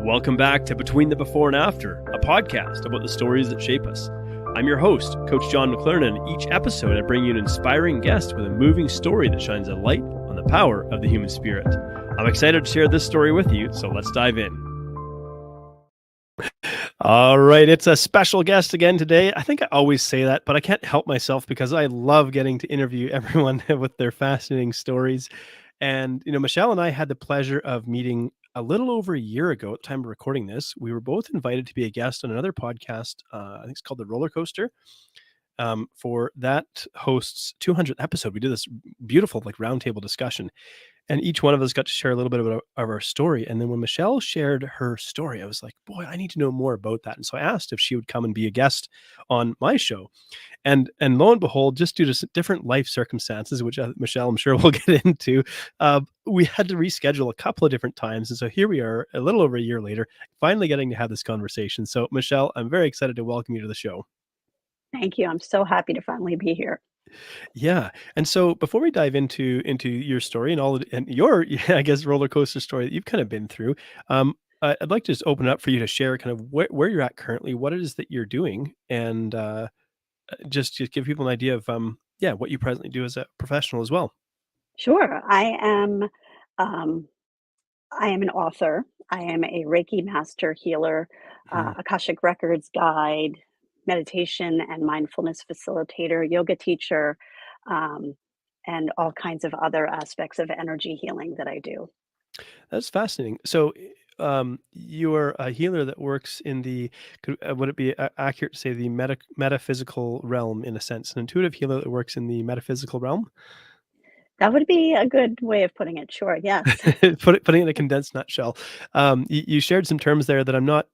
Welcome back to Between the Before and After, a podcast about the stories that shape us. I'm your host, Coach John McLernan, and each episode I bring you an inspiring guest with a moving story that shines a light on the power of the human spirit. I'm excited to share this story with you, so let's dive in. All right, it's a special guest again today. I think I always say that, but I can't help myself because I love getting to interview everyone with their fascinating stories. And, Michelle and I had the pleasure of meeting a little over a year ago at the time of recording this. We were both invited to be a guest on another podcast. I think it's called The Roller Coaster. For that host's 200th episode, we did this beautiful roundtable discussion. And each one of us got to share a little bit of our story. And then when Michelle shared her story, I was like, boy, I need to know more about that. And so I asked if she would come and be a guest on my show. And lo and behold, just due to different life circumstances, which Michelle, I'm sure we'll get into, we had to reschedule a couple of different times. And so here we are a little over a year later, finally getting to have this conversation. So Michelle, I'm very excited to welcome you to the show. Thank you. I'm so happy to finally be here. Yeah. And so before we dive into your story and your, I guess, roller coaster story that you've kind of been through, I'd like to just open up for you to share kind of where you're at currently, what it is that you're doing, and just to give people an idea of, what you presently do as a professional as well. Sure. Um, I am an author. I am a Reiki Master healer, Mhm. Akashic Records guide, meditation and mindfulness facilitator, yoga teacher, um, and all kinds of other aspects of energy healing that I do. That's fascinating. So, you're a healer that works in would it be accurate to say the metaphysical realm in a sense, an intuitive healer that works in the metaphysical realm? That would be a good way of putting it. Sure. Yes. Putting it in a condensed nutshell. You shared some terms there that I'm not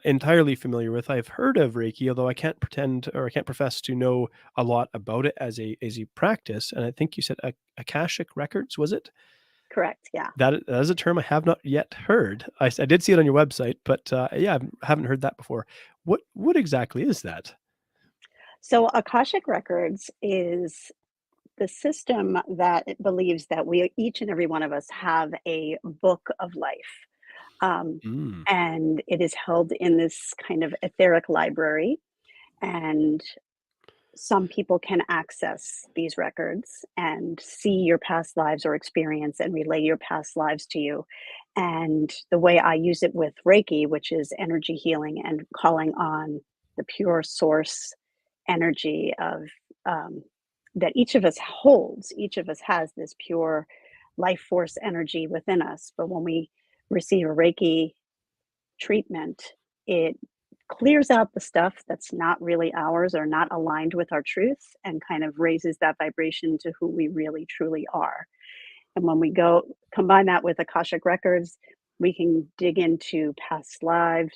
entirely familiar with. I've heard of Reiki, although I can't pretend or I can't profess to know a lot about it as a practice. And I think you said Akashic Records, was it? Correct. Yeah. That is a term I have not yet heard. I did see it on your website, but yeah, I haven't heard that before. What exactly is that? So Akashic Records is the system that it believes that we each and every one of us have a book of life. Um, Mm, and it is held in this kind of etheric library. And some people can access these records and see your past lives or experience and relay your past lives to you. And the way I use it with Reiki, which is energy healing and calling on the pure source energy of um, that each of us holds, each of us has this pure life force energy within us. But when we receive a Reiki treatment, it clears out the stuff that's not really ours or not aligned with our truth and kind of raises that vibration to who we really truly are. And when we go combine that with Akashic Records, we can dig into past lives,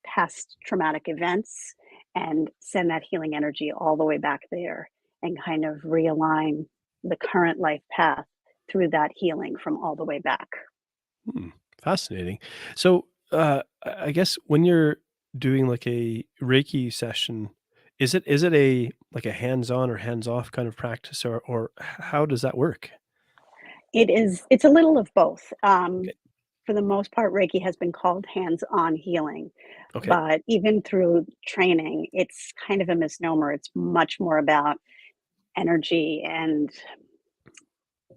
past traumatic events, and send that healing energy all the way back there and kind of realign the current life path through that healing from all the way back. hmm, fascinating. So, I guess when you're doing like a Reiki session, is it a hands-on or hands-off kind of practice, or how does that work? It's a little of both. Okay. For the most part, Reiki has been called hands-on healing, Okay. but even through training, it's kind of a misnomer. It's much more about energy and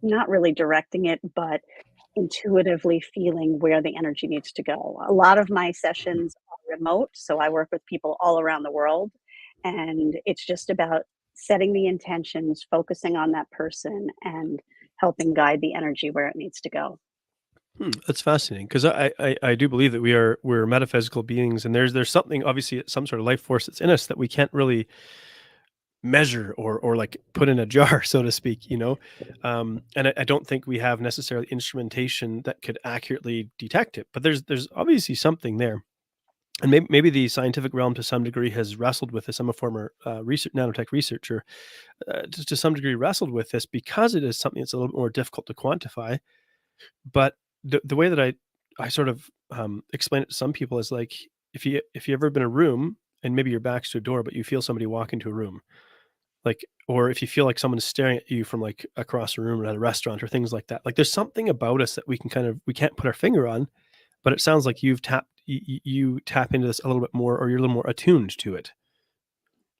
not really directing it, but intuitively feeling where the energy needs to go. A lot of my sessions are remote, so I work with people all around the world, and it's just about setting the intentions, focusing on that person, and helping guide the energy where it needs to go. That's fascinating because I do believe that we're metaphysical beings, and there's something, obviously some sort of life force that's in us that we can't really measure or like put in a jar, so to speak, and I don't think we have necessarily instrumentation that could accurately detect it, but there's obviously something there. And maybe the scientific realm to some degree has wrestled with this. I'm a former research nanotech researcher, to some degree wrestled with this because it is something that's a little bit more difficult to quantify. But the way that I sort of explain it to some people is like, if you ever been in a room and maybe your back's to a door, but you feel somebody walk into a room, like, or if you feel like someone's staring at you from like across a room at a restaurant or things like that. Like there's something about us that we can't put our finger on, but it sounds like you tap into this a little bit more, or you're a little more attuned to it.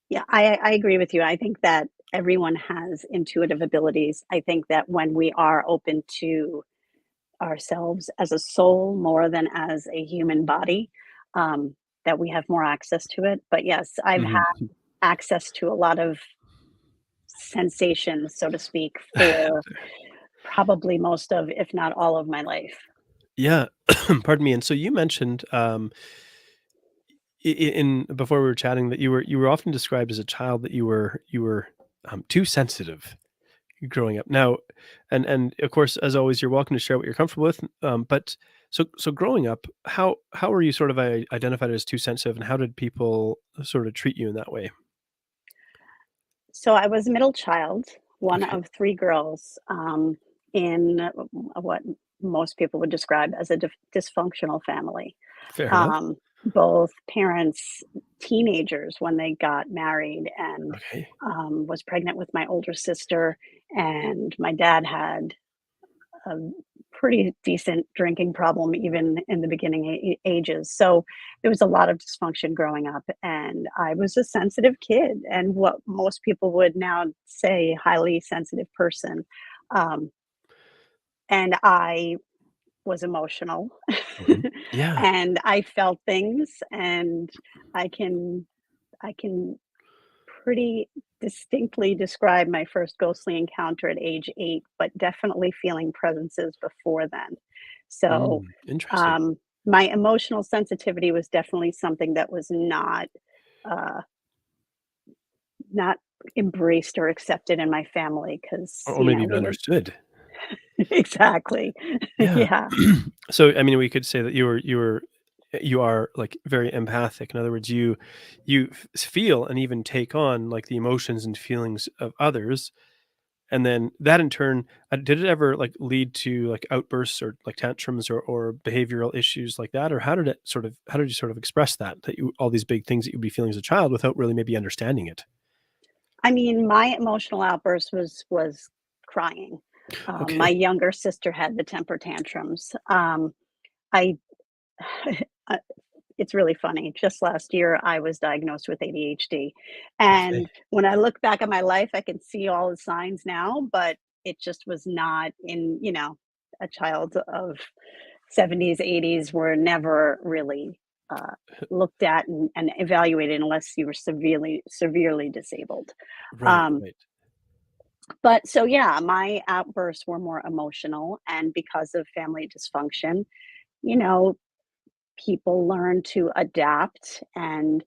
Yeah, I agree with you. I think that everyone has intuitive abilities. I think that when we are open to ourselves as a soul more than as a human body, that we have more access to it. But yes, I've had Mhm. access to a lot of sensations, so to speak, for probably most of, if not all of my life. Yeah, pardon me. And so you mentioned, in before we were chatting, that you were often described as a child that you were too sensitive growing up. Now, and of course, as always, you're welcome to share what you're comfortable with. But so growing up, how were you sort of identified as too sensitive, and how did people sort of treat you in that way? So I was a middle child, one Okay, of 3 girls, in what most people would describe as a dysfunctional family. fair enough. Both parents teenagers when they got married, and, Okay, was pregnant with my older sister, and my dad had a pretty decent drinking problem even in the beginning ages. So there was a lot of dysfunction growing up, and I was a sensitive kid, and what most people would now say highly sensitive person. Um, and I was emotional, mhm, yeah, and I felt things, and I can I can pretty distinctly describe my first ghostly encounter at age 8, but definitely feeling presences before then. So, interesting. um, my emotional sensitivity was definitely something that was uh, not embraced or accepted in my family because Or maybe even we were understood. exactly. Yeah. Yeah. So, I mean, we could say that you are, like, very empathic. In other words, you feel and even take on, like, the emotions and feelings of others, and then that in turn, did it ever, like, lead to, like, outbursts or, like, tantrums or behavioral issues like that? Or how did you sort of express that you all these big things that you'd be feeling as a child without really maybe understanding it? I mean, my emotional outburst was crying. My Okay. younger sister had the temper tantrums. I uh, it's really funny. Just last year, I was diagnosed with ADHD. Okay. And when I look back at my life, I can see all the signs now, but it just was not in, a child of 70s, 80s were never really looked at and evaluated unless you were severely disabled. Right, Um, right. but so, yeah, my outbursts were more emotional. And because of family dysfunction, you know, people learn to adapt and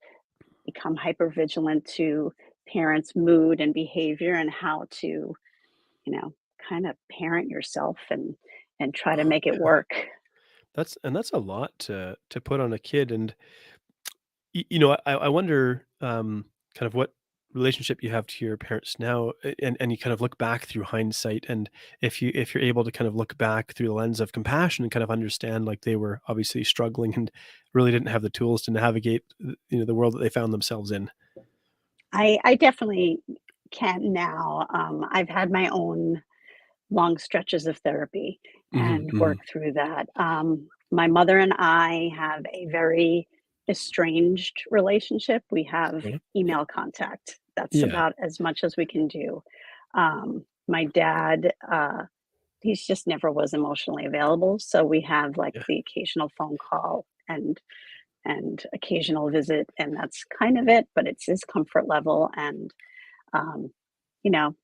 become hyper vigilant to parents' mood and behavior and how to, you know, kind of parent yourself and try to make it work. That's a lot to put on a kid. And I wonder, kind of what relationship you have to your parents now, and you kind of look back through hindsight, and if you're able to kind of look back through the lens of compassion and kind of understand, like, they were obviously struggling and really didn't have the tools to navigate, the world that they found themselves in. I definitely can now. I've had my own long stretches of therapy Mhm, and work mhm. through that. My mother and I have a very estranged relationship. We have Fair enough. email contact. That's Yeah, about as much as we can do. My dad, he's just never was emotionally available. So we have like yeah, the occasional phone call and occasional visit, and that's kind of it. But it's his comfort level, and um,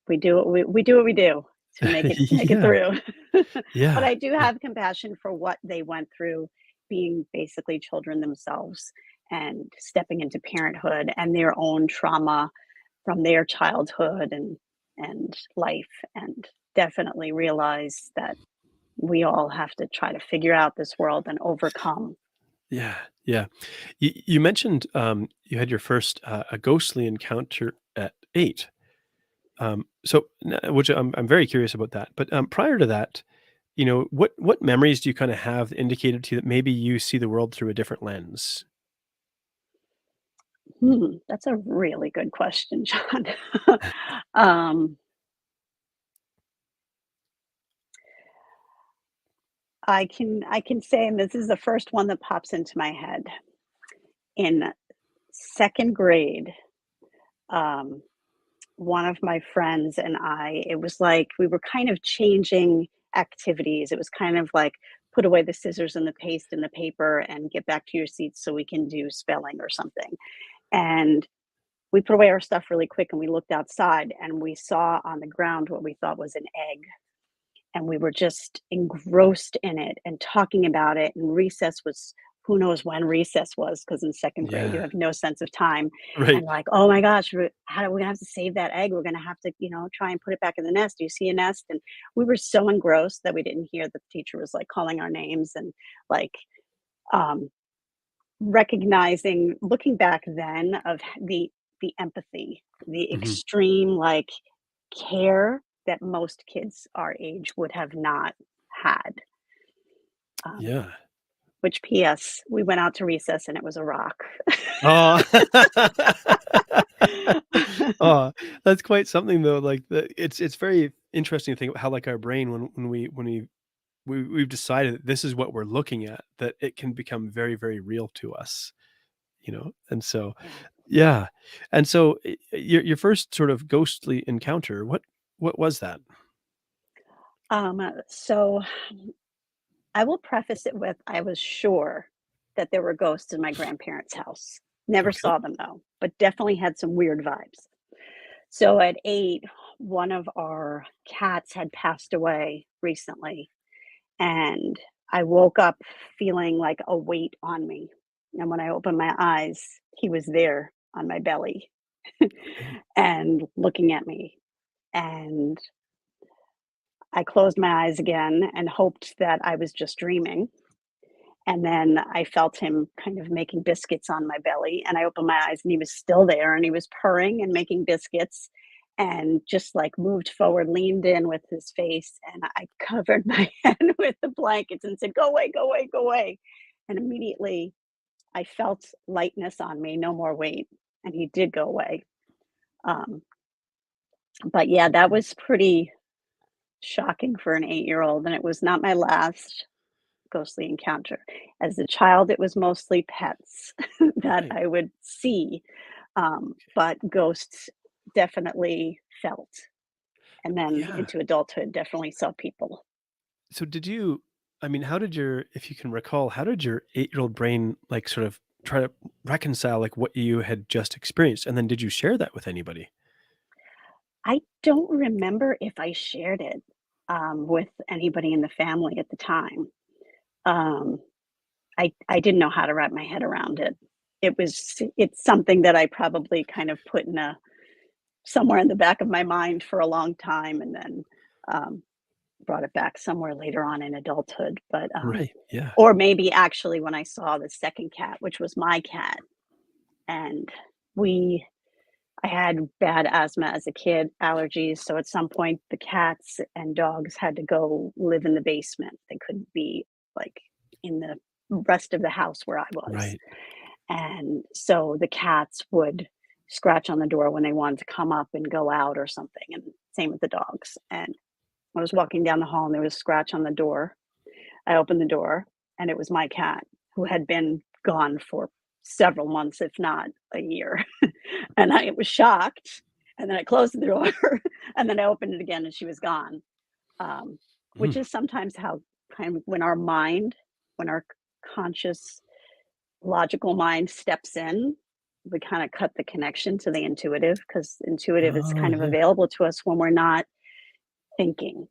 we do what we do to make it yeah, through. But yeah, I do yeah, have compassion for what they went through being basically children themselves and stepping into parenthood and their own trauma from their childhood and life, and definitely realize that we all have to try to figure out this world and overcome. yeah, yeah. You mentioned, you had your first, a ghostly encounter at 8. So, which I'm very curious about that. But, prior to that, what memories do you kinda have that indicated to you that maybe you see the world through a different lens? That's a really good question, John. um, I can say, and this is the first one that pops into my head. In 2nd grade, um, one of my friends and I, it was like we were kind of changing activities. It was kind of like put away the scissors and the paste and the paper and get back to your seats so we can do spelling or something. And we put away our stuff really quick and we looked outside and we saw on the ground what we thought was an egg. And we were just engrossed in it and talking about it. And recess was, who knows when recess was, because in 2nd grade you Yeah. have no sense of time. Right. And like, oh my gosh, how are we gonna have to save that egg? We're gonna have to, try and put it back in the nest. Do you see a nest? And we were so engrossed that we didn't hear the teacher was like calling our names and like um, recognizing, looking back then of the empathy, the Mhm. extreme like care that most kids our age would have not had. Um, Yeah. which P.S. we went out to recess and it was a rock. Oh. Oh, that's quite something though, like, it's very interesting to think about how, like, our brain we've decided that this is what we're looking at, that it can become very, very real to us, and so Yeah. yeah, and so, your first sort of ghostly encounter, what was that? So I will preface it with I was sure that there were ghosts in my grandparents' house. Never Okay. saw them though, but definitely had some weird vibes. So at 8, one of our cats had passed away recently, and I woke up feeling like a weight on me. And when I opened my eyes, he was there on my belly Okay. and looking at me. And I closed my eyes again and hoped that I was just dreaming. And then I felt him kind of making biscuits on my belly, and I opened my eyes and he was still there and he was purring and making biscuits and just like moved forward, leaned in with his face, and I covered my head with the blankets and said, "Go away, go away, go away." And immediately I felt lightness on me, no more weight, and he did go away. Um, but yeah, that was pretty shocking for an 8-year-old, and it was not my last ghostly encounter. As a child, it was mostly pets that Right. I would see, but ghosts definitely felt. And then Yeah. into adulthood, definitely saw people. So did you I mean, how did your if you can recall, how did your eight-year-old brain, like, sort of try to reconcile, like, what you had just experienced? And then did you share that with anybody? I don't remember if I shared it with anybody in the family at the time. Um, I didn't know how to wrap my head around it. It's something that I probably kind of put in a somewhere in the back of my mind for a long time, and then um, brought it back somewhere later on in adulthood, but, Right, yeah. or maybe actually when I saw the 2nd cat, which was my cat, and we I had bad asthma as a kid, allergies, so at some point, the cats and dogs had to go live in the basement. They couldn't be, like, in the rest of the house where I was, Right. and so the cats would scratch on the door when they wanted to come up and go out or something, and same with the dogs, and I was walking down the hall and there was a scratch on the door. I opened the door and it was my cat who had been gone for several months, if not a year. And I was shocked. And then I closed the door and then I opened it again and she was gone. Um, which Mm, is sometimes how kind of when our conscious, logical mind steps in, we kind of cut the connection to the intuitive because intuitive is oh, kind of yeah. available to us when we're not thinking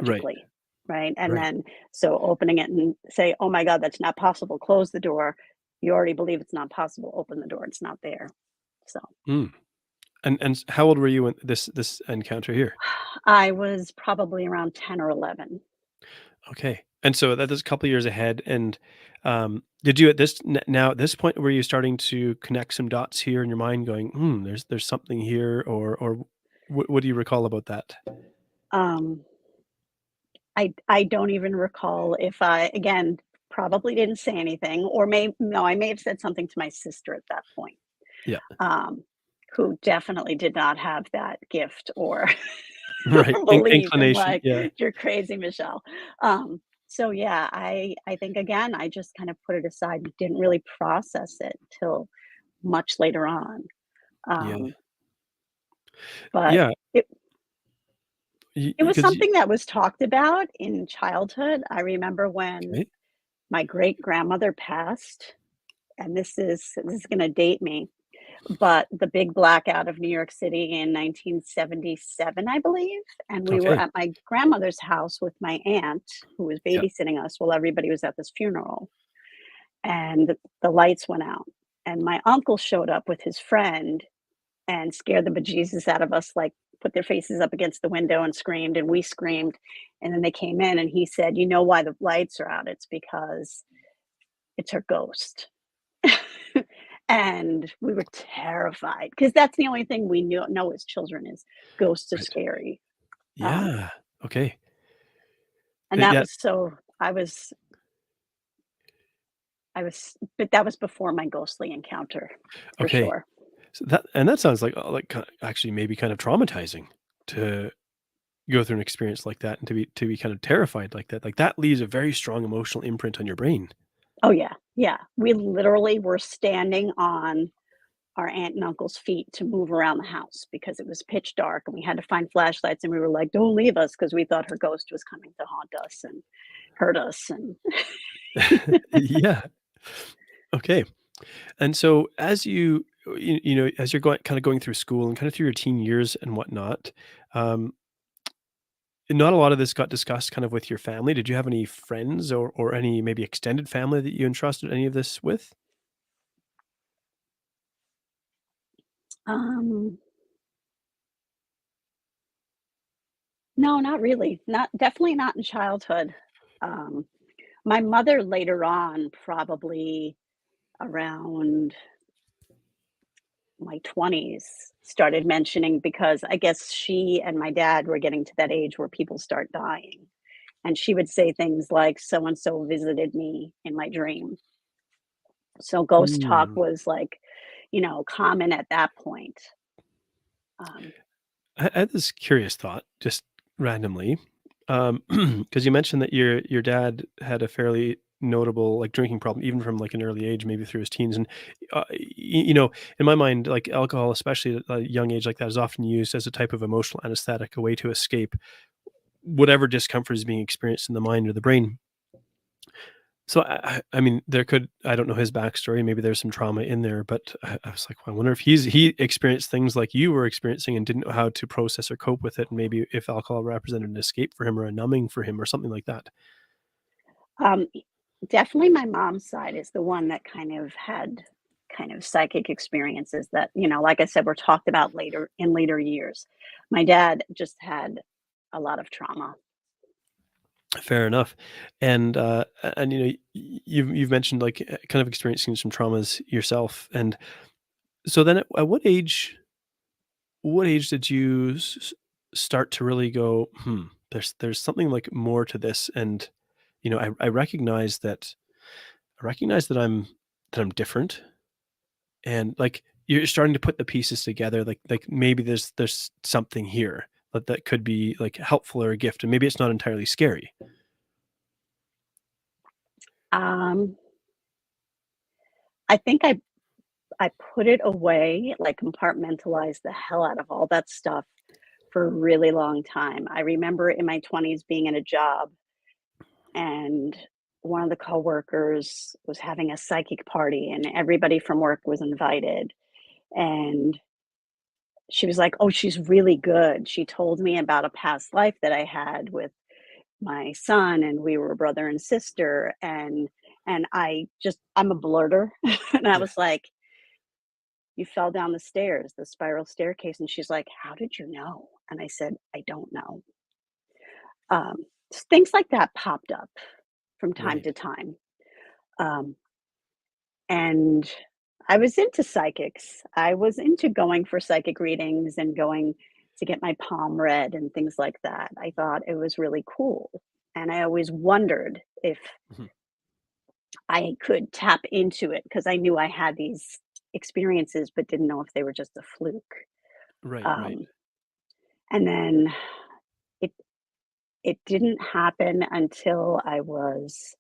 Right, logically, right? And right. then so opening it and say, "Oh my god, that's not possible." Close the door. You already believe it's not possible. Open the door. It's not there. So Mm. And how old were you when this encounter here? I was probably around 10 or 11. Okay. And so that is a couple years ahead, and, did you at this n now at this point, were you starting to connect some dots here in your mind going, "Hmm, there's something here," or what do you recall about that? Um, I don't even recall if I again probably didn't say anything, or may no, I may have said something to my sister at that point, Yeah. um, who definitely did not have that gift or Right. belief in Inclination, like yeah. you're crazy, Michelle. Um, So, yeah, I think, again, I just kind of put it aside and didn't really process it till much later on. Yeah. Um, but Yeah. it it was Because you something that was talked about in childhood. I remember when okay. my great-grandmother passed, and this is gonna date me, but the big blackout of New York City in 1977, I believe, and we were Okay. at my grandmother's house with my aunt, who was Yeah. babysitting us while everybody was at this funeral, and the lights went out, and my uncle showed up with his friend and scared the bejesus out of us, like, put their faces up against the window and screamed, and we screamed, and then they came in, and he said, "You know why the lights are out? It's because it's her ghost." And we were terrified because that's the only thing we know as children is ghosts are Right. scary. Um, Yeah. Okay. and that Yeah. was so but that was before my ghostly encounter for Okay. sure. So that sounds like actually maybe kind of traumatizing to go through an experience like that and to be kind of terrified like that. Like, that leaves a very strong emotional imprint on your brain. Oh, yeah, yeah. We literally were standing on our aunt and uncle's feet to move around the house because it was pitch dark and we had to find flashlights and we were like, "Don't leave us," because we thought her ghost was coming to haunt us and hurt us and Yeah. Okay. And so as as you're going through school and kind of through your teen years and whatnot, um, not a lot of this got discussed kind of with your family. Did you have any friends or any maybe extended family that you entrusted any of this with? um, no, not really. Not definitely not in childhood. Um, my mother later on, probably around my 20s, started mentioning because I guess she and my dad were getting to that age where people start dying. And she would say things like, "So and so visited me in my dream." So ghost talk Mm. was like, common at that point. Um, I had this curious thought, just randomly, because you mentioned that your dad had a fairly notable like drinking problem, even from like an early age, maybe through his teens. And in my mind, like alcohol, especially at a young age like that, is often used as a type of emotional anesthetic, a way to escape whatever discomfort is being experienced in the mind or the brain. So I mean, I don't know his backstory. Maybe there's some trauma in there, but I was like, well, I wonder if he experienced things like you were experiencing and didn't know how to process or cope with it. And maybe if alcohol represented an escape for him or a numbing for him or something like that. e Definitely my mom's side is the one that kind of had kind of psychic experiences that, like I said, were talked about later in later years. My dad just had a lot of trauma. Fair enough. And you've mentioned like kind of experiencing some traumas yourself. And so then at what age did you start to really go, there's something like more to this, and I recognize that I'm different, and like you're starting to put the pieces together, like maybe there's something here that could be like helpful or a gift, and maybe it's not entirely scary. Um, I think I put it away, like compartmentalized the hell out of all that stuff for a really long time. I remember in my 20s being in a job and one of the coworkers was having a psychic party and everybody from work was invited and she was like, "Oh, she's really good." She told me about a past life that I had with my son and we were brother and sister and I'm a blurter and I Yeah. was like, "You fell down the stairs, the spiral staircase." And she's like, "How did you know?" And I said, "I don't know." Things like that popped up from time Right. to time. Um, and I was into psychics. I was into going for psychic readings and going to get my palm read and things like that. I thought it was really cool. And I always wondered if Mhm. I could tap into it because I knew I had these experiences, but didn't know if they were just a fluke. Right. Right. Um, and then it it didn't happen until I was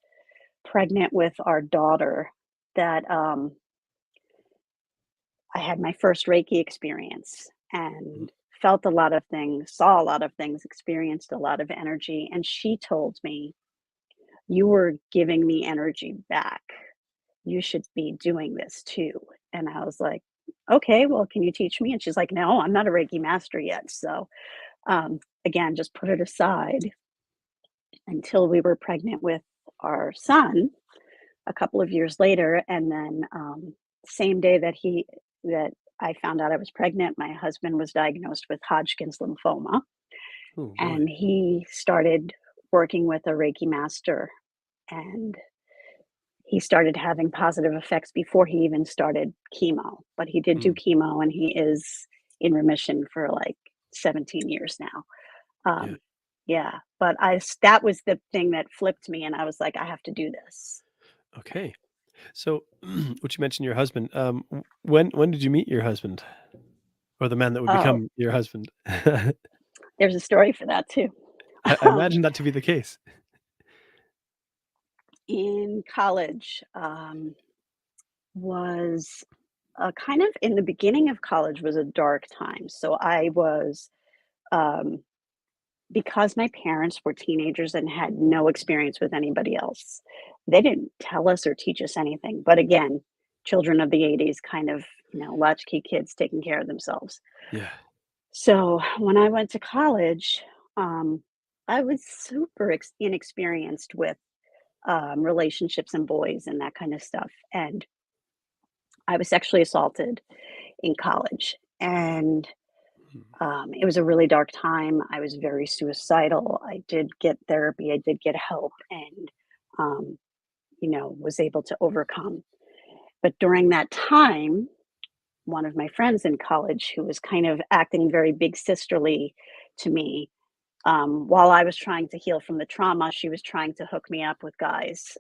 pregnant with our daughter that, I had my first Reiki experience Mm. and felt a lot of things, saw a lot of things, experienced a lot of energy, and she told me, "You were giving me energy back. You should be doing this too." And I was like, "Okay, well, can you teach me?" And she's like, "No, I'm not a Reiki master yet." So, again, just put it aside until we were pregnant with our son a couple of years later. And then, same day that I found out I was pregnant, my husband was diagnosed with Hodgkin's lymphoma, Oh boy. and he started working with a Reiki master, and he started having positive effects before he even started chemo. But he did do Mm. chemo, and he is in remission for like 17 years now. Yeah. Um, yeah, but that was the thing that flipped me, and I was like, I have to do this. Okay. So, what you mentioned your husband, when did you meet your husband? Or the man that would Oh, become your husband? I there's a story for that too. I Um, imagine that to be the case. in college, was kind of in the beginning of college was a dark time. So I was, um, because my parents were teenagers and had no experience with anybody else, they didn't tell us or teach us anything. But again, children of the 80s, kind of, latchkey kids taking care of themselves. Yeah. So when I went to college, um, I was super inexperienced with relationships and boys and that kind of stuff. And I was sexually assaulted in college. And Mm. it was a really dark time. I was very suicidal. I did get therapy, I did get help, and, um, was able to overcome. But during that time, one of my friends in college who was kind of acting very big sisterly to me, while I was trying to heal from the trauma, she was trying to hook me up with guys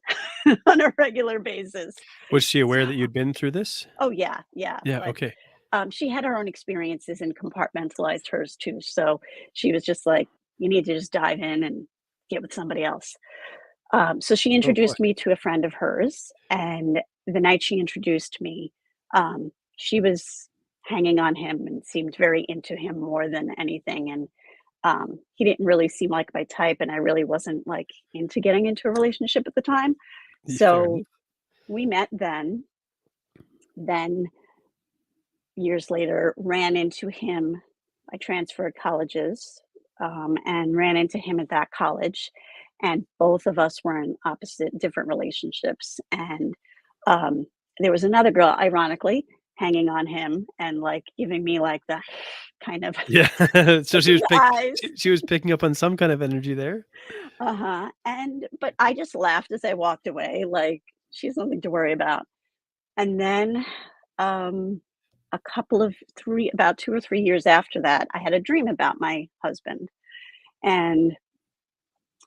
on a regular basis. Was she So aware that you'd been through this? oh, yeah, yeah, Yeah, but, okay. she had her own experiences and compartmentalized hers too, so she was just like, "You need to just dive in and get with somebody else." So she Oh boy. introduced me to a friend of hers, and the night she introduced me, she was hanging on him and seemed very into him more than anything, and, he didn't really seem like my type, and I really wasn't, like, into getting into a relationship at the time. Fair enough. So we met then years later, ran into him. I transferred colleges, and ran into him at that college, and both of us were in opposite different relationships, and, um, there was another girl, ironically, hanging on him and, like, giving me, like, the kind of Yeah. So look she in was the pick eyes. she was picking up on some kind of energy there? Uh-huh, and but I just laughed as I walked away, like, "She's nothing to worry about." And then, um, a couple of 3 about 2 or 3 years after that, I had a dream about my husband, and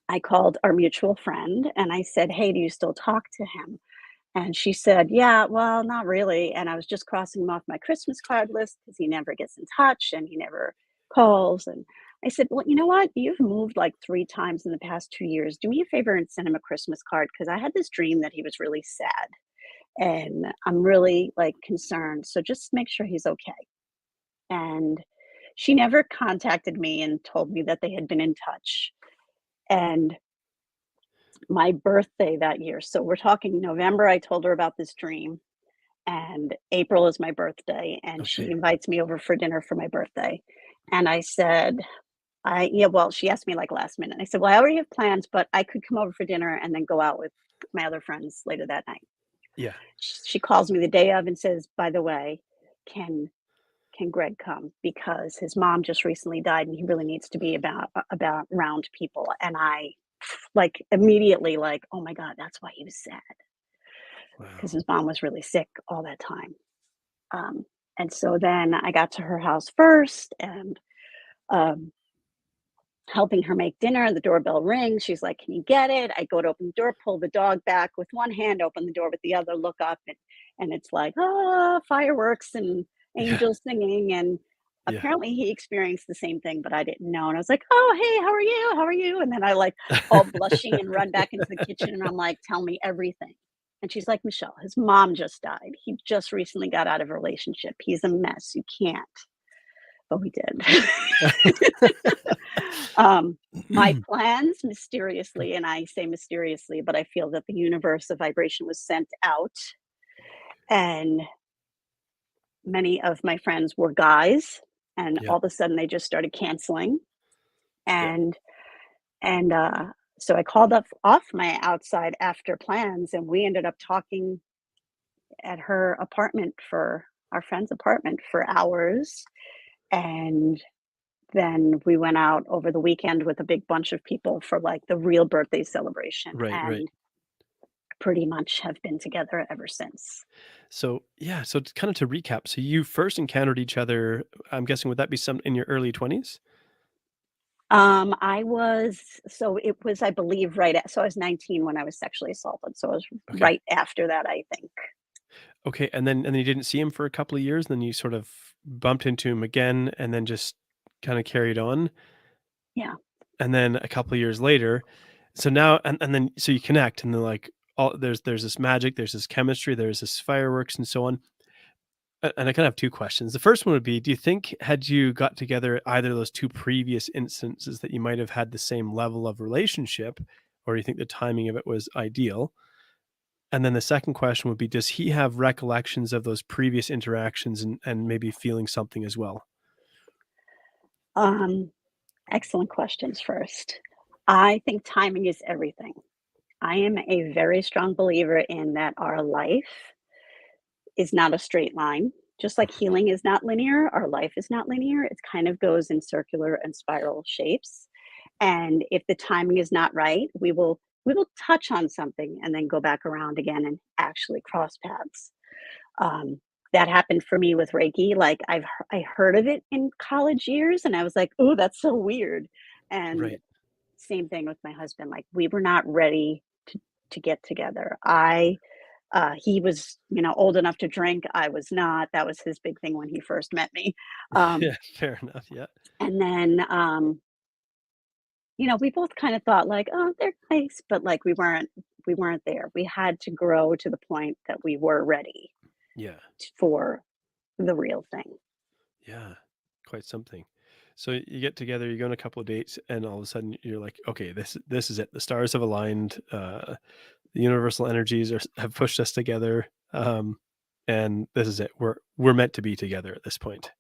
I called our mutual friend, and I said, "Hey, do you still talk to him?" And she said, "Yeah, well, not really," and I was just crossing him off my Christmas card list because he never gets in touch and he never calls, and I said, "Well, you know what? You've moved, like, 3 times in the past 2 years. Do me a favor and send him a Christmas card because I had this dream that he was really sad, and I'm really, like, concerned, so just make sure he's okay." And she never contacted me and told me that they had been in touch. And my birthday that year, so we're talking November, I told her about this dream, and April is my birthday, and she Okay. invites me over for dinner for my birthday. And I said, yeah, well, she asked me like last minute. I said, "Well, I already have plans, but I could come over for dinner and then go out with my other friends later that night." Yeah. She calls me the day of and says, "By the way, can can Greg come? Because his mom just recently died and he really needs to be about around people." And I like immediately like, "Oh my God, that's why he was sad because Wow. his mom was really sick all that time." Um, and so then I got to her house first and um, helping her make dinner. The doorbell rings. She's like, "Can you get it?" I go to open the door, pull the dog back with one hand, open the door with the other, look up, and it's like, ah, fireworks and Yeah. angels singing. And Yeah. Apparently he experienced the same thing, but I didn't know. And I was like, "Oh, hey, how are you? How are you?" And then I like all blushing and run back into the kitchen and I'm like, "Tell me everything." And she's like, "Michelle, his mom just died. He just recently got out of a relationship. He's a mess. You can't." But we did. um, my plans mysteriously, and I say mysteriously, but I feel that the universe, the vibration was sent out, and many of my friends were guys, and Yeah. all of a sudden they just started canceling. Yeah. And and so I called up off my outside after plans, and we ended up talking at her apartment for our friend's apartment for hours. And then we went out over the weekend with a big bunch of people for like the real birthday celebration, Right, right. and pretty much have been together ever since. So, yeah, so it's kind of to recap, so you first encountered each other, I'm guessing would that be some in your early 20s? I was so it was, I believe, so I was 19 when I was sexually assaulted, so it was Okay. right after that, I think. Okay, and then you didn't see him for a couple of years, and then you sort of bumped into him again and then just kinda carried on, Yeah. and then a couple of years later so now and then so you connect and then, like, all there's this magic, there's this chemistry, there's this fireworks and so on. And I kind of have 2 questions. The first one would be, do you think had you got together either of those 2 previous instances that you might have had the same level of relationship, or do you think the timing of it was ideal? And then the second question would be, does he have recollections of those previous interactions and maybe feeling something as well? Um, Excellent questions first. I think timing is everything. I am a very strong believer in that our life is not a straight line. Just like Mhm. healing is not linear, our life is not linear. It kind of goes in circular and spiral shapes. And if the timing is not right, we will touch on something and then go back around again and actually cross paths. Um, that happened for me with Reiki. Like I heard of it in college years, and I was like, "Oh, that's so weird." And Right. same thing with my husband. Like we were not ready to get together. He was, old enough to drink. I was not. That was his big thing when he first met me. Um, Yeah, fair enough, yeah. and then, we both kind of thought like, "Oh, they're nice," but like we weren't there. We had to grow to the point that we were ready Yeah, for the real thing. yeah, quite something. So you get together, you go on a couple of dates, and all of a sudden you're like, "Okay, this is it. The stars have aligned, the universal energies have pushed us together, and this is it. We're meant to be together at this point."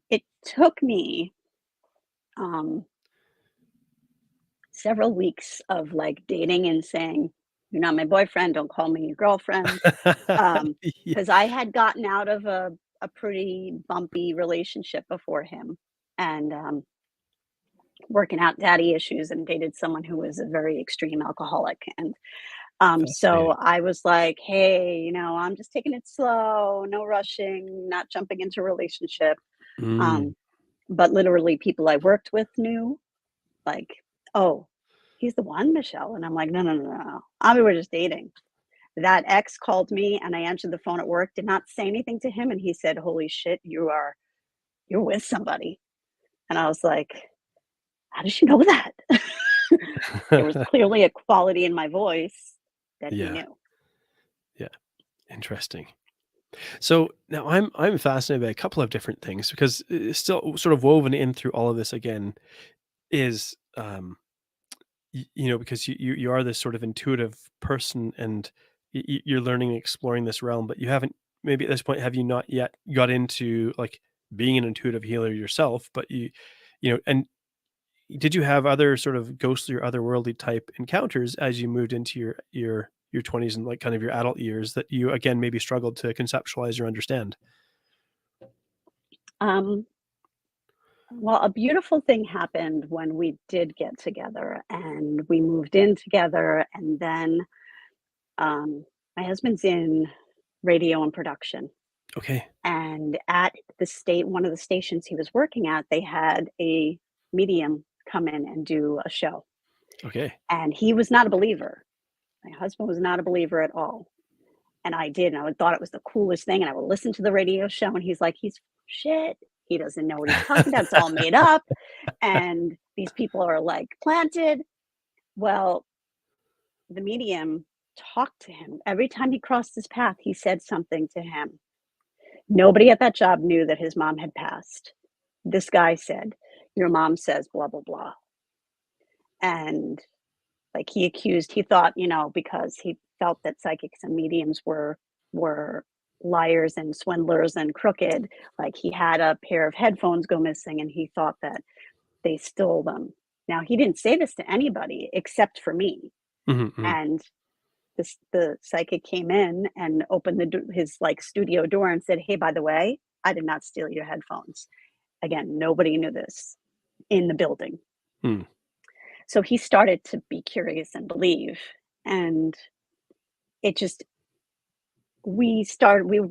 It took me um, several weeks of like dating and saying, "You're not my boyfriend. Don't call me your girlfriend." Yeah. Because I had gotten out of a pretty bumpy relationship before him, and working out daddy issues, and dated someone who was a very extreme alcoholic. And so Fascinating. I was like, "Hey, I'm just taking it slow, no rushing, not jumping into a relationship." Mm. Um, but literally, people I worked with knew, like, "Oh, he's the one, Michelle." And I'm like, "No, no, no, no, no. We were just dating." That ex called me, and I answered the phone at work, did not say anything to him, and he said, "Holy shit, you're with somebody." And I was like, "How did you know that?" There was clearly a quality in my voice that he Yeah, knew. yeah, interesting. So now I'm fascinated by a couple of different things because it's still sort of woven in through all of this again is because you are this sort of intuitive person and you're learning and exploring this realm, but you haven't maybe at this point have you not yet got into like being an intuitive healer yourself, but and did you have other sort of ghostly or otherworldly type encounters as you moved into your 20s and like kind of your adult years that you again maybe struggled to conceptualize or understand? Um, well, a beautiful thing happened when we did get together and we moved in together. And then um, my husband's in radio and production. Okay. And at one of the stations he was working at, they had a medium come in and do a show. Okay. And he was not a believer. My husband was not a believer at all. And I did. And I thought it was the coolest thing. And I would listen to the radio show. And he's like, shit, he doesn't know what he's talking about. It's all made up. And these people are like planted. Well, the medium talked to him. Every time he crossed his path, he said something to him. Nobody at that job knew that his mom had passed. This guy said, "Your mom says blah, blah, blah." And like he thought, because he felt that psychics and mediums were liars and swindlers and crooked, like he had a pair of headphones go missing and he thought that they stole them. Now, he didn't say this to anybody except for me. Mhm, mhm. And the psychic came in and opened his like studio door and said, "Hey, by the way, I did not steal your headphones." Again, nobody knew this in the building. Hmm. So he started to be curious and believe. And it just we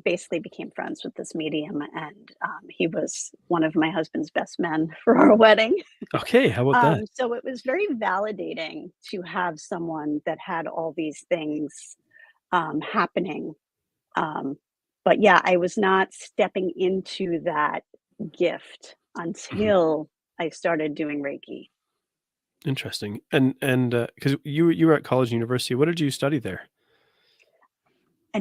basically became friends with this medium, and he was one of my husband's best men for our wedding. Okay, how about that? So it was very validating to have someone that had all these things happening. Um, but yeah, I was not stepping into that gift Mhm. until I started doing Reiki. Interesting. And because you were at college and university, what did you study there? I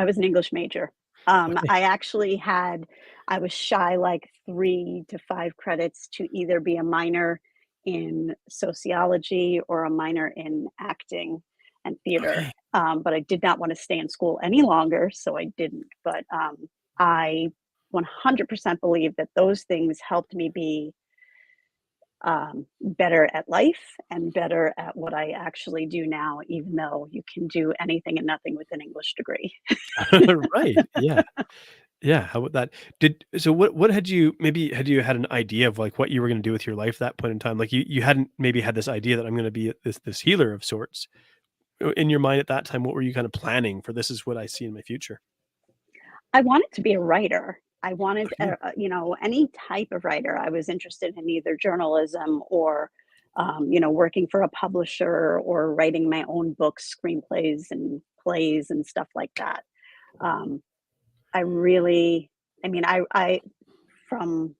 was an English major. Okay. I was shy like 3 to 5 credits to either be a minor in sociology or a minor in acting and theater. Okay. But I did not want to stay in school any longer, so I didn't. But I 100% believe that those things helped me be better at life and better at what I actually do now, even though you can do anything and nothing with an English degree. Right, yeah. Yeah, how about that? What had you maybe had you had an idea of, like, what you were gonna do with your life at that point in time? Like, you hadn't maybe had this idea that I'm gonna be this healer of sorts. In your mind at that time, what were you kinda planning for, "This is what I see in my future?" I wanted to be a writer. I wanted, Okay. any type of writer. I was interested in either journalism or, working for a publisher or writing my own books, screenplays, and plays and stuff like that. Um, I really, I from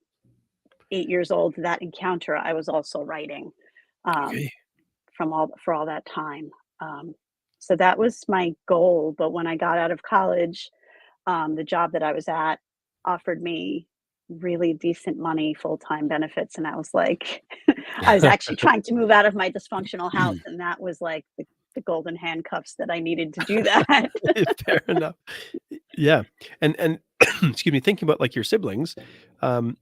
8 years old to that encounter, I was also writing um, Okay. for all that time. Um, so that was my goal. But when I got out of college, the job that I was at offered me really decent money, full-time benefits, and I was like I was actually trying to move out of my dysfunctional house, and that was like the golden handcuffs that I needed to do that. Fair enough. Yeah, and excuse me, thinking about, like, your siblings, um,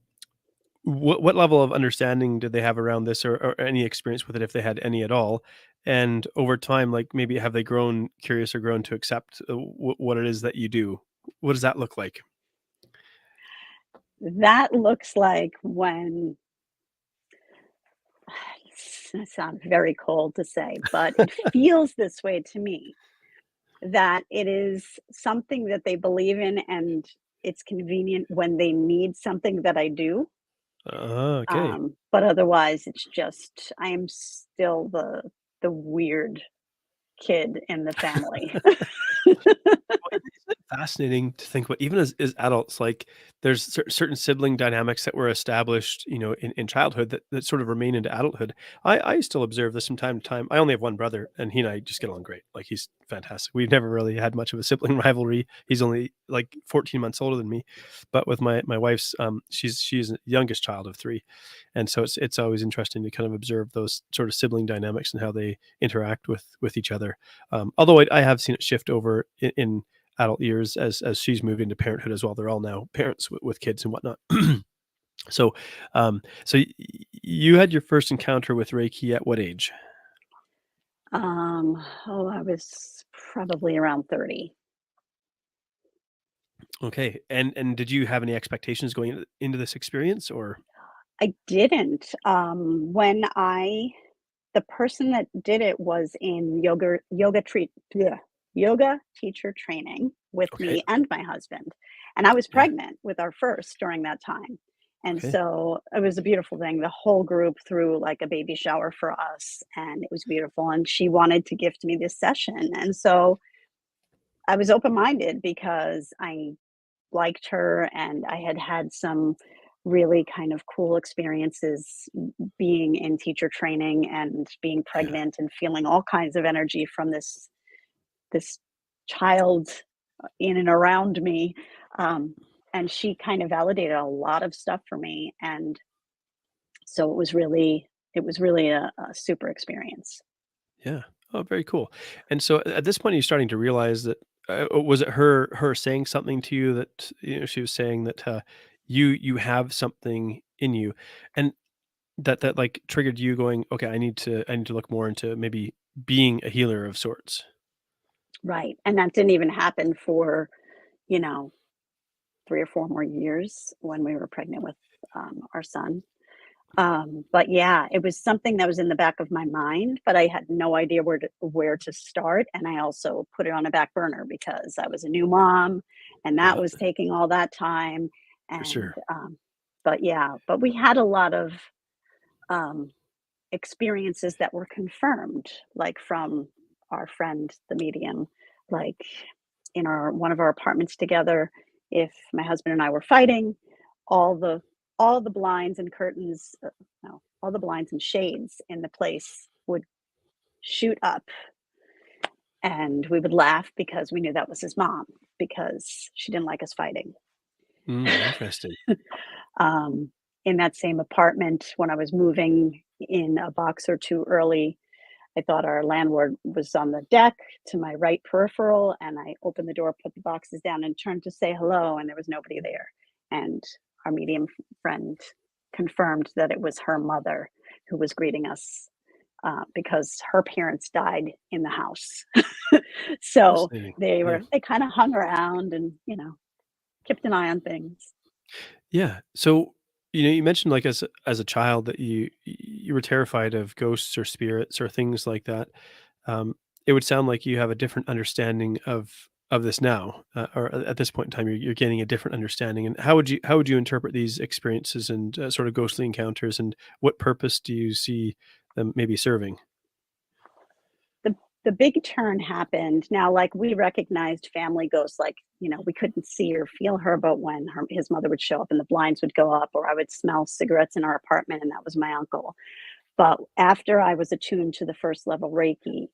what level of understanding did they have around this or any experience with it if they had any at all? And over time, like, maybe have they grown curious or grown to accept, what it is that you do? What does that look like? That looks like when it sounds very cold to say, but it feels this way to me, that it is something that they believe in and it's convenient when they need something that I do. Okay. But otherwise, it's just I am still the weird kid in the family. Well, isn't it fascinating to think about even as adults, like, there's certain sibling dynamics that were established, in childhood that sort of remain into adulthood. I still observe this from time to time. I only have one brother, and he and I just get along great. Like, he's fantastic. We've never really had much of a sibling rivalry. He's only, like, 14 months older than me. But with my wife's, she's the youngest child of 3, and so it's always interesting to kind of observe those sort of sibling dynamics and how they interact with each other. Although I have seen it shift over in adult years as she's moved into parenthood as well. They're all now parents with kids and whatnot. So, you had your first encounter with Reiki at what age? I was probably around 30. Okay, and did you have any expectations going into this experience, or I didn't. The person that did it was in yoga teacher training with okay, me and my husband, and I was yeah, pregnant with our first during that time, and okay. so it was a beautiful thing. The whole group threw like a baby shower for us, and it was beautiful. And she wanted to gift me this session, and so I was open minded because I liked her, and I had had some really kind of cool experiences being in teacher training and being Yeah. pregnant and feeling all kinds of energy from this child in and around me. Um, and she kind of validated a lot of stuff for me, and so it was really a super experience. Yeah. Oh, very cool. And so at this point, are you starting to realize that was it her saying something to you that she was saying that you have something in you, and that like triggered you going, okay, I need to look more into maybe being a healer of sorts. Right, and that didn't even happen for, you know, 3 or 4 more years when we were pregnant with, our son. But yeah, it was something that was in the back of my mind, but I had no idea where to start, and I also put it on a back burner because I was a new mom, and that Yeah, was taking all that time, for and, sure. but yeah, but we had a lot of, um, experiences that were confirmed, like from our friend, the medium, like in our one of our apartments together, if my husband and I were fighting, all the all the blinds and curtains, no, all the blinds and shades in the place would shoot up, and we would laugh because we knew that was his mom because she didn't like us fighting. Interesting. um, in that same apartment, when I was moving in a box or two early, I thought our landlord was on the deck to my right peripheral, and I opened the door, put the boxes down, and turned to say hello, and there was nobody there. And our medium friend confirmed that it was her mother who was greeting us because her parents died in the house. So Fascinating. they Yeah. were they kind of hung around and kept an eye on things. Yeah. So, you mentioned like as a child that you were terrified of ghosts or spirits or things like that. Um, it would sound like you have a different understanding of this now, or at this point in time, you're gaining a different understanding. And how would you interpret these experiences and sort of ghostly encounters, and what purpose do you see them maybe serving? the the big turn happened. Now, like, we recognized family ghosts, like, we couldn't see or feel her, but when his mother would show up and the blinds would go up, or I would smell cigarettes in our apartment, and that was my uncle. But after I was attuned to the first level Reiki,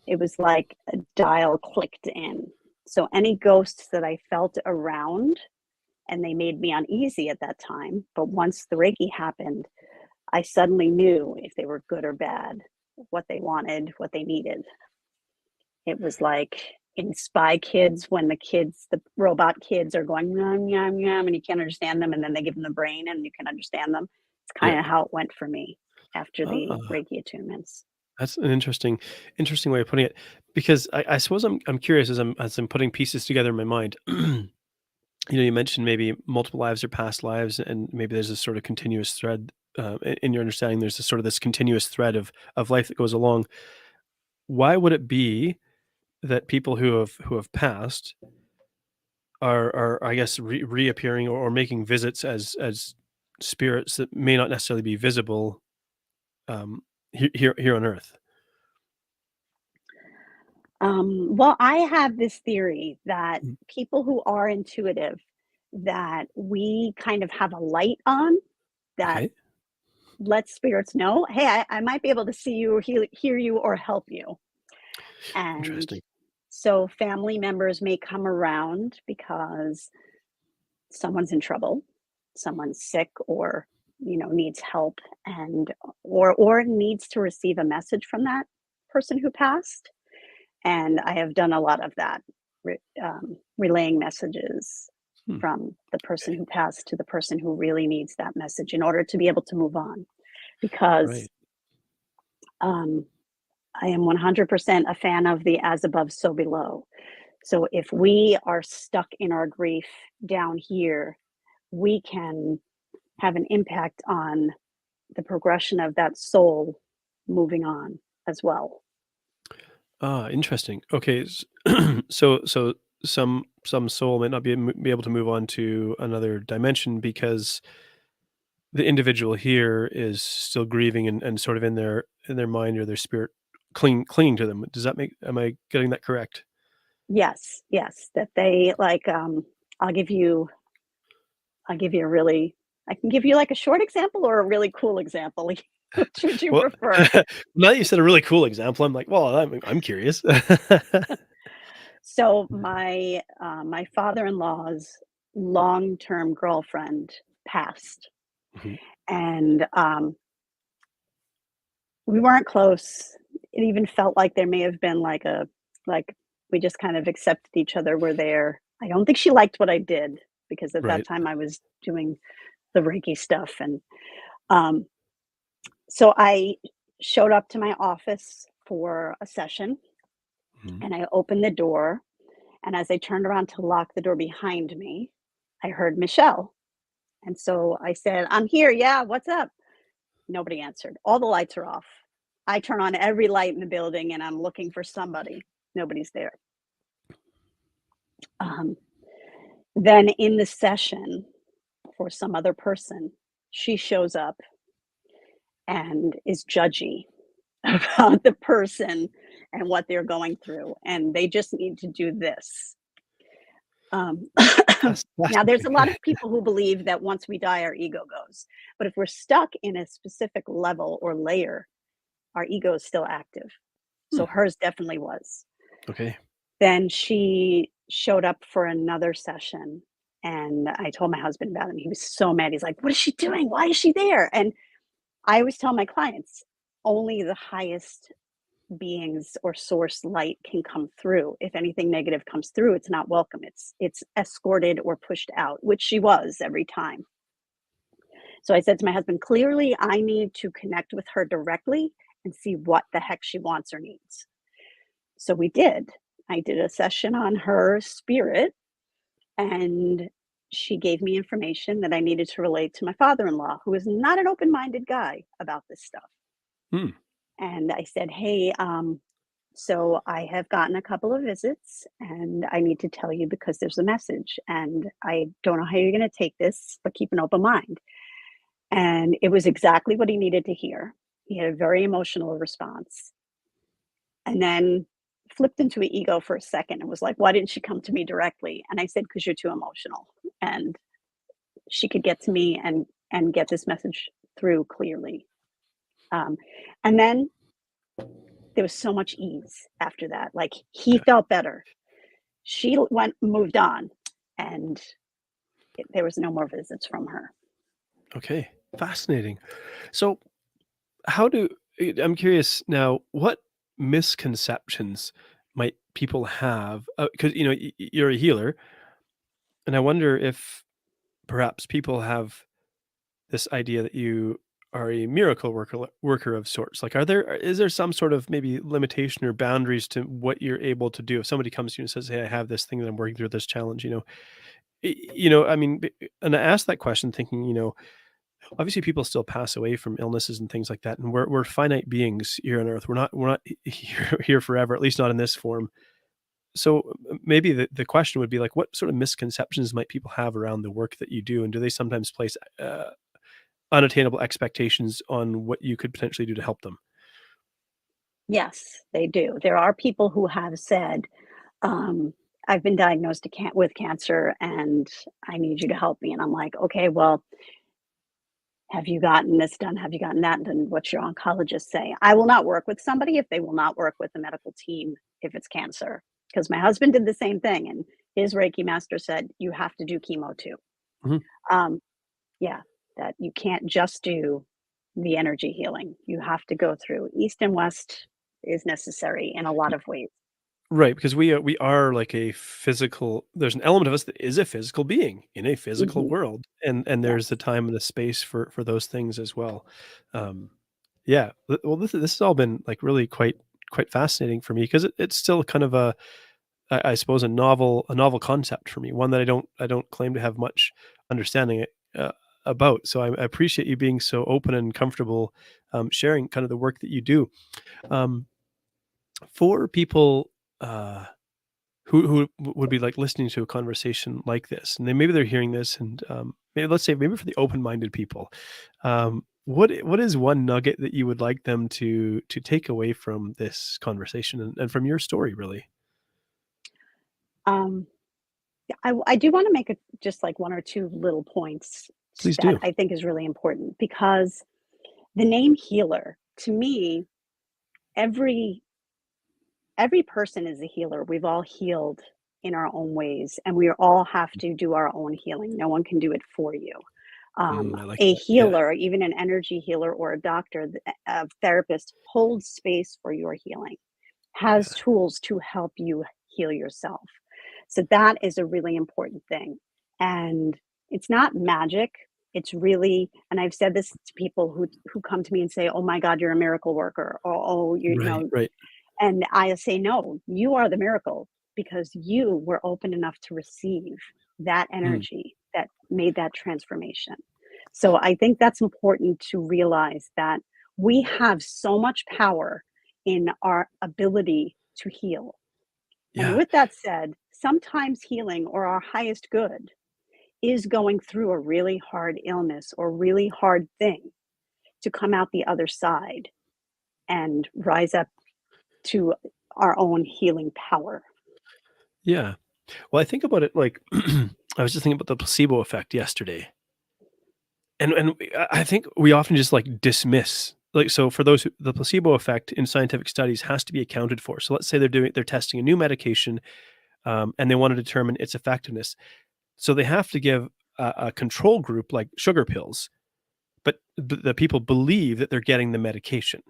it was like a dial clicked in. So any ghosts that I felt around, and they made me uneasy at that time, but once the Reiki happened, I suddenly knew if they were good or bad, what they wanted, what they needed. It was like in Spy Kids when the robot kids are going yum yum yum, and you can't understand them, and then they give them the brain, and you can understand them. It's Yeah. kind of how it went for me after the Ah, Reiki attunements. that's an interesting way of putting it. Because I suppose I'm curious as I'm putting pieces together in my mind. You mentioned maybe multiple lives or past lives, and maybe there's this sort of continuous thread in your understanding. There's this sort of this continuous thread of life that goes along. Why would it be that people who have passed are I guess reappearing or making visits as spirits that may not necessarily be visible here on Earth? Well, I have this theory that Mm, people who are intuitive, that we kind of have a light on that okay, lets spirits know, hey, I might be able to see you or hear you or help you. And interesting. so family members may come around because someone's in trouble, someone's sick, or needs help, and or needs to receive a message from that person who passed. And I have done a lot of that, relaying messages Hmm, from the person okay, who passed to the person who really needs that message in order to be able to move on. Because right. um, I am 100% a fan of the as above, so below. So if we are stuck in our grief down here, we can have an impact on the progression of that soul moving on as well. Ah, interesting. Okay, so some soul might not be able to move on to another dimension because the individual here is still grieving and sort of in their mind or their spirit clinging to them. Does that make am I getting that correct? Yes, yes, that they like. I'll give you I'll give you a really I can give you, like, a short example or a really cool example. Which would you Well, prefer? now that you said a really cool example, I'm like, well, I'm curious. So my father-in-law's long-term girlfriend passed, Mhm. and, we weren't close. It even felt like there may have been like, we just kind of accepted each other, we're there. I don't think she liked what I did because at that Right. time I was doing the Reiki stuff, and, um, so I showed up to my office for a session, Mhm. and I opened the door, and as I turned around to lock the door behind me, I heard Michelle, and so I said, "I'm here, yeah, what's up?" Nobody answered. All the lights are off. I turn on every light in the building and I'm looking for somebody. Nobody's there. Um, then in the session for some other person, she shows up and is judgy about the person and what they're going through. And they just need to do this. Um, That's now, there's a fascinating. lot of people who believe that once we die, our ego goes. But if we're stuck in a specific level or layer, our ego is still active. Hmm, So hers definitely was. okay. Then she showed up for another session, and I told my husband about it, and he was so mad. He's like, "What is she doing? Why is she there?" And I always tell my clients, only the highest beings or source light can come through. If anything negative comes through, it's not welcome. It's escorted or pushed out, which she was every time. So I said to my husband, clearly I need to connect with her directly and see what the heck she wants or needs. So we did. I did a session on her spirit, and she gave me information that I needed to relate to my father-in-law, who is not an open-minded guy about this stuff. Hmm, And I said, "Hey, so I have gotten a couple of visits, and I need to tell you because there's a message, and I don't know how you're going to take this, but keep an open mind." And it was exactly what he needed to hear. He had a very emotional response, and then flipped into an ego for a second and was like, "Why didn't she come to me directly?" And I said, "Because you're too emotional." And she could get to me and get this message through clearly. Um, and then there was so much ease after that. Like he yeah, felt better. She went moved on, and there was no more visits from her. okay. Fascinating. So, how do I'm curious now, what misconceptions might people have? Because, you're a healer, and I wonder if perhaps people have this idea that you are a miracle worker of sorts. Like, is there some sort of maybe limitation or boundaries to what you're able to do? If somebody comes to you and says, "Hey, I have this thing that I'm working through, this challenge," I mean, and I asked that question thinking, obviously people still pass away from illnesses and things like that, and we're finite beings here on Earth. We're not here forever, at least not in this form. So maybe the question would be like, what sort of misconceptions might people have around the work that you do, and do they sometimes place unattainable expectations on what you could potentially do to help them? Yes, they do. There are people who have said, um, "I've been diagnosed with cancer, and I need you to help me." And I'm like, "Okay, well, have you gotten this done? Have you gotten that done? What's your oncologist say?" I will not work with somebody if they will not work with the medical team if it's cancer. Because my husband did the same thing, and his Reiki master said, "You have to do chemo too." Mhm. Um, yeah, that you can't just do the energy healing. You have to go through east and west is necessary in a lot of ways. Right, because we are like a physical there's an element of us that is a physical being in a physical Mhm. world, and there's the Yes. time and the space for those things as well. Um, yeah, well, this has all been like really quite fascinating for me because it's still kind of I suppose a novel concept for me, one that I don't claim to have much understanding about. So I appreciate you being so open and comfortable sharing kind of the work that you do. Um, for people. Who would be, like, listening to a conversation like this, and then maybe they're hearing this and, maybe let's say maybe for the open-minded people, what is one nugget that you would like them to take away from this conversation and from your story, really? Um, I do wanna make just like 1 or 2 little points Please that do. I think is really important because the name healer, to me, every every person is a healer. We've all healed in our own ways, and we all have to do our own healing. No one can do it for you. I like A that. Yeah. healer, even an energy healer or a doctor, a therapist, holds space for your healing, has Yeah. tools to help you heal yourself. So that is a really important thing. And it's not magic. It's really, and I've said this to people who come to me and say, "Oh my God, you're a miracle worker," or "Oh, you Right, know," right. and I say, "No, you are the miracle because you were open enough to receive that Mm, energy that made that transformation." So I think that's important to realize that we have so much power in our ability to heal. And yeah, with that said, sometimes healing or our highest good is going through a really hard illness or really hard thing to come out the other side and rise up to our own healing power. yeah. Well, I think about it like I was just thinking about the placebo effect yesterday. And I think we often just, like, dismiss like, so for those who the placebo effect in scientific studies has to be accounted for. So let's say they're testing a new medication, and they wanna determine its effectiveness. So they have to give a control group, like, sugar pills, but the people believe that they're getting the medication,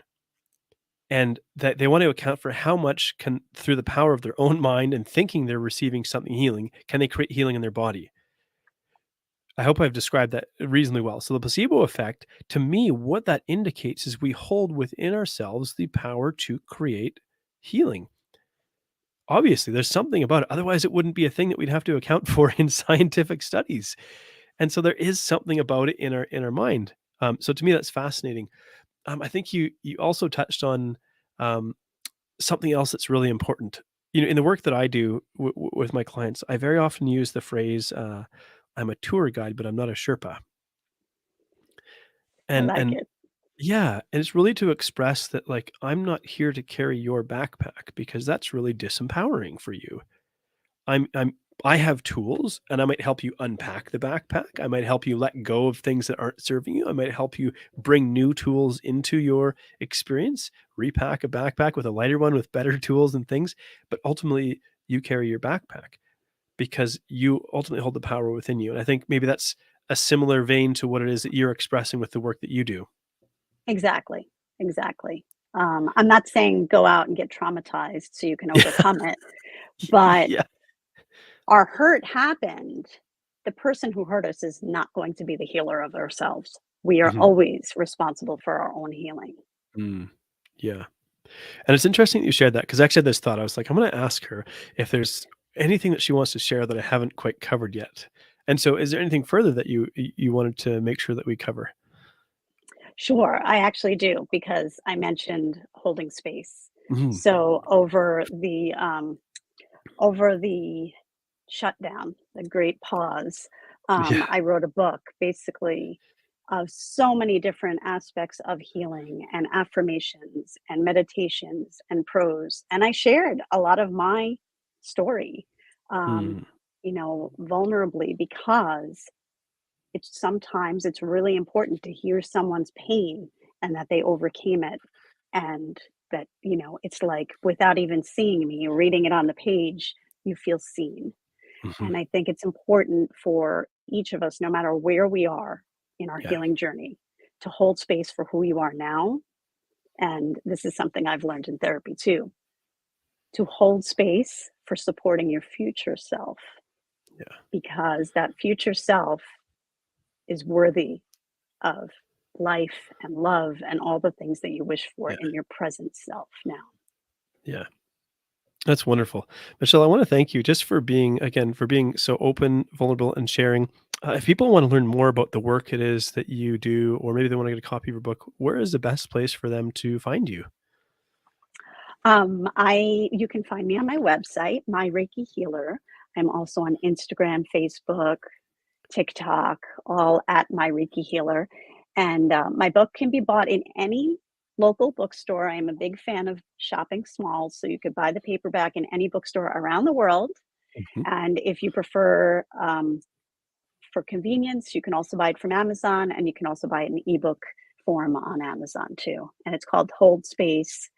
and that they want to account for how much can through the power of their own mind and thinking they're receiving something healing, can they create healing in their body. I hope I've described that reasonably well. So the placebo effect, to me, what that indicates is we hold within ourselves the power to create healing. Obviously, there's something about it. Otherwise, it wouldn't be a thing that we'd have to account for in scientific studies. And so there is something about it in our mind. So to me, that's fascinating. I think you also touched on um, something else that's really important. You know, in the work that I do with my clients, I very often use the phrase, "I'm a tour guide, but I'm not a Sherpa." I like And it. yeah, and it's really to express that, like, I'm not here to carry your backpack because that's really disempowering for you. I'm I have tools, and I might help you unpack the backpack. I might help you let go of things that aren't serving you. I might help you bring new tools into your experience, repack a backpack with a lighter one with better tools and things, but ultimately, you carry your backpack because you ultimately hold the power within you, and I think maybe that's a similar vein to what it is that you're expressing with the work that you do. Exactly. Exactly. I'm not saying go out and get traumatized so you can overcome it, but Yeah. our hurt happened. The person who hurt us is not going to be the healer of ourselves. We are Mhm. always responsible for our own healing. Mm. Yeah. And it's interesting that you shared that because I actually had this thought. I was like, I'm going to ask her if there's anything that she wants to share that I haven't quite covered yet. And so, is there anything further that you wanted to make sure that we cover? Sure, I actually do because I mentioned holding space. Mhm. So over the shutdown, the great pause, Yeah. I wrote a book basically of so many different aspects of healing and affirmations and meditations and prose. And I shared a lot of my story, um, Mm. vulnerably because it's really important to hear someone's pain and that they overcame it and that it's like without even seeing me reading it on the page you feel seen. Mhm. And I think it's important for each of us, no matter where we are in our Yeah. healing journey, to hold space for who you are now. And this is something I've learned in therapy too, to hold space for supporting your future self, Yeah. because that future self is worthy of life and love and all the things that you wish for Yeah. in your present self now. Yeah. That's wonderful. Michelle, I want to thank you just for being, again, for being so open, vulnerable, and sharing. If people want to learn more about the work it is that you do, or maybe they want to get a copy of your book, where is the best place for them to find you? I You can find me on my website, My Reiki Healer. I'm also on Instagram, Facebook, TikTok, all at My Reiki Healer. And my book can be bought in any local bookstore. I'm a big fan of shopping small, so you could buy the paperback in any bookstore around the world. Mhm. And if you prefer, for convenience, you can also buy it from Amazon, and you can also buy it in ebook form on Amazon too. And it's called Hold Space,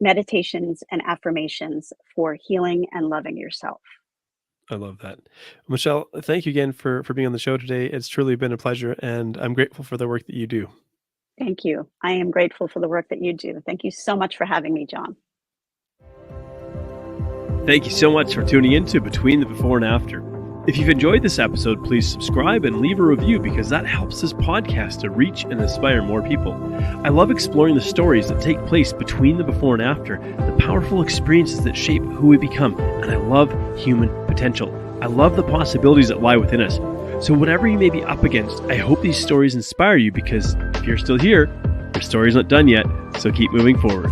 Meditations and Affirmations for Healing and Loving Yourself. I love that. Michelle, thank you again for being on the show today. It's truly been a pleasure, and I'm grateful for the work that you do. Thank you. I am grateful for the work that you do. Thank you so much for having me, John. Thank you so much for tuning in to Between the Before and After. If you've enjoyed this episode, please subscribe and leave a review because that helps this podcast to reach and inspire more people. I love exploring the stories that take place between the before and after, the powerful experiences that shape who we become, and I love human potential. I love the possibilities that lie within us. So whatever you may be up against, I hope these stories inspire you because if you're still here, your story's not done yet, so keep moving forward.